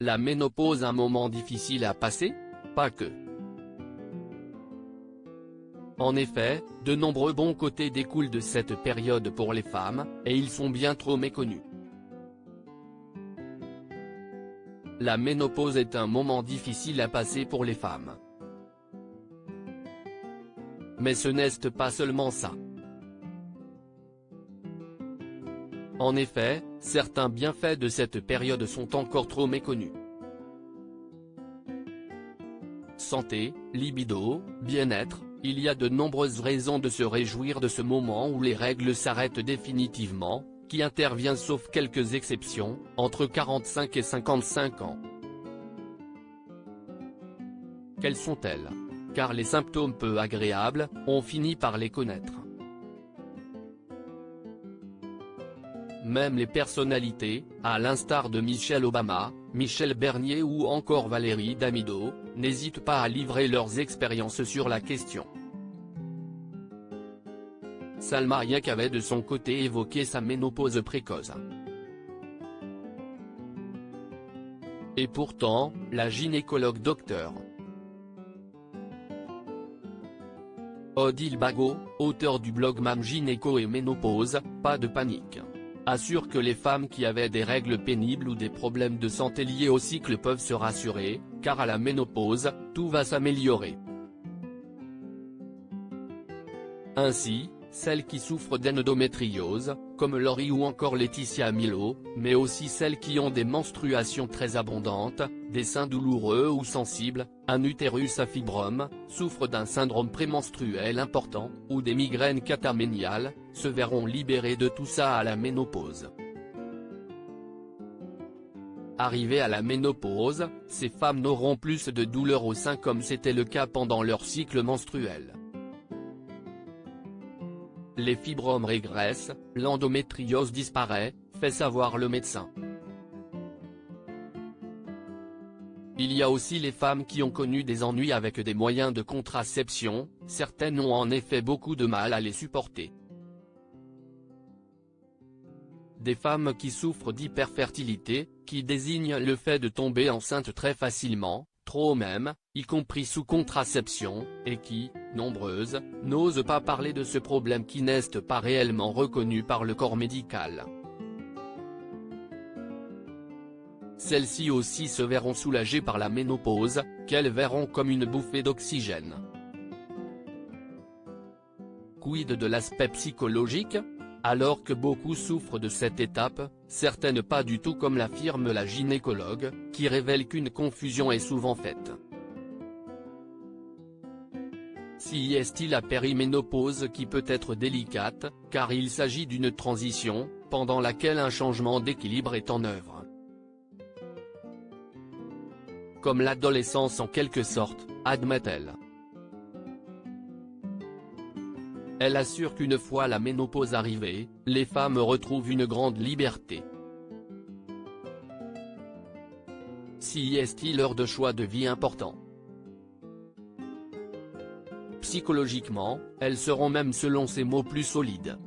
La ménopause un moment difficile à passer? Pas que. En effet, de nombreux bons côtés découlent de cette période pour les femmes, et ils sont bien trop méconnus. La ménopause est un moment difficile à passer pour les femmes. Mais ce n'est pas seulement ça. En effet, certains bienfaits de cette période sont encore trop méconnus. Santé, libido, bien-être, il y a de nombreuses raisons de se réjouir de ce moment où les règles s'arrêtent définitivement, qui intervient sauf quelques exceptions, entre 45 et 55 ans. Quelles sont-elles? Car les symptômes peu agréables, on finit par les connaître. Même les personnalités, à l'instar de Michelle Obama, Michel Bernier ou encore Valérie Damido, n'hésitent pas à livrer leurs expériences sur la question. Salma Hayek avait de son côté évoqué sa ménopause précoce. Et pourtant, la gynécologue Dr. Odile Bagot, auteur du blog Mam Gynéco et Ménopause, pas de panique, assure que les femmes qui avaient des règles pénibles ou des problèmes de santé liés au cycle peuvent se rassurer, car à la ménopause, tout va s'améliorer. Ainsi, celles qui souffrent d'endométriose, comme Laurie ou encore Laetitia Milo, mais aussi celles qui ont des menstruations très abondantes, des seins douloureux ou sensibles, un utérus à fibrome, souffrent d'un syndrome prémenstruel important, ou des migraines cataméniales, se verront libérées de tout ça à la ménopause. Arrivées à la ménopause, ces femmes n'auront plus de douleurs au sein comme c'était le cas pendant leur cycle menstruel. Les fibromes régressent, l'endométriose disparaît, fait savoir le médecin. Il y a aussi les femmes qui ont connu des ennuis avec des moyens de contraception, certaines ont en effet beaucoup de mal à les supporter. Des femmes qui souffrent d'hyperfertilité, qui désigne le fait de tomber enceinte très facilement, trop même, y compris sous contraception, et qui, nombreuses, n'osent pas parler de ce problème qui n'est pas réellement reconnu par le corps médical. Celles-ci aussi se verront soulagées par la ménopause, qu'elles verront comme une bouffée d'oxygène. Quid de l'aspect psychologique? Alors que beaucoup souffrent de cette étape, certaines pas du tout comme l'affirme la gynécologue, qui révèle qu'une confusion est souvent faite. Si est-il la périménopause qui peut être délicate, car il s'agit d'une transition, pendant laquelle un changement d'équilibre est en œuvre. Comme l'adolescence en quelque sorte, admet-elle. Elle assure qu'une fois la ménopause arrivée, les femmes retrouvent une grande liberté. Si est-il leur de choix de vie important? Psychologiquement, elles seront même selon ses mots plus solides.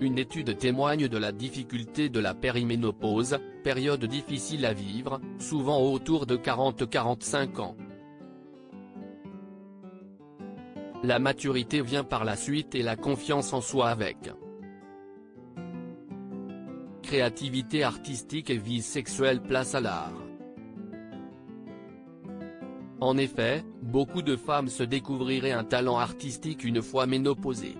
Une étude témoigne de la difficulté de la périménopause, période difficile à vivre, souvent autour de 40-45 ans. La maturité vient par la suite et la confiance en soi avec. Créativité artistique et vie sexuelle, place à l'art. En effet, beaucoup de femmes se découvriraient un talent artistique une fois ménopausées.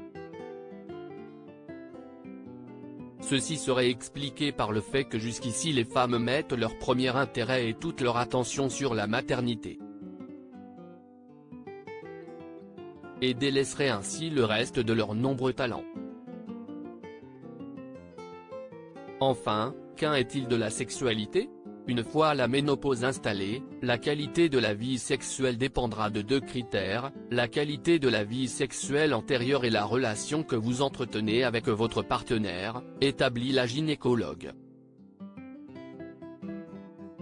Ceci serait expliqué par le fait que jusqu'ici les femmes mettent leur premier intérêt et toute leur attention sur la maternité. Et délaisseraient ainsi le reste de leurs nombreux talents. Enfin, qu'en est-il de la sexualité? Une fois la ménopause installée, la qualité de la vie sexuelle dépendra de deux critères, la qualité de la vie sexuelle antérieure et la relation que vous entretenez avec votre partenaire, établit la gynécologue.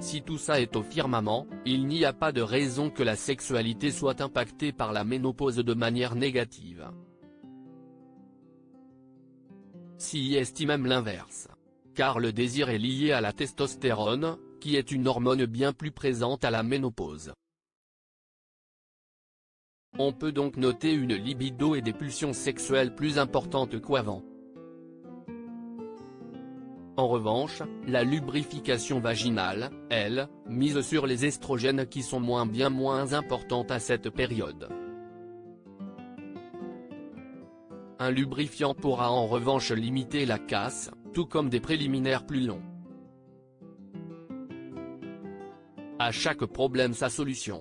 Si tout ça est au firmament, il n'y a pas de raison que la sexualité soit impactée par la ménopause de manière négative. Si est même l'inverse. car le désir est lié à la testostérone, qui est une hormone bien plus présente à la ménopause. On peut donc noter une libido et des pulsions sexuelles plus importantes qu'avant. En revanche, la lubrification vaginale, elle, mise sur les estrogènes qui sont bien moins importantes à cette période. Un lubrifiant pourra en revanche limiter la casse, tout comme des préliminaires plus longs. À chaque problème sa solution.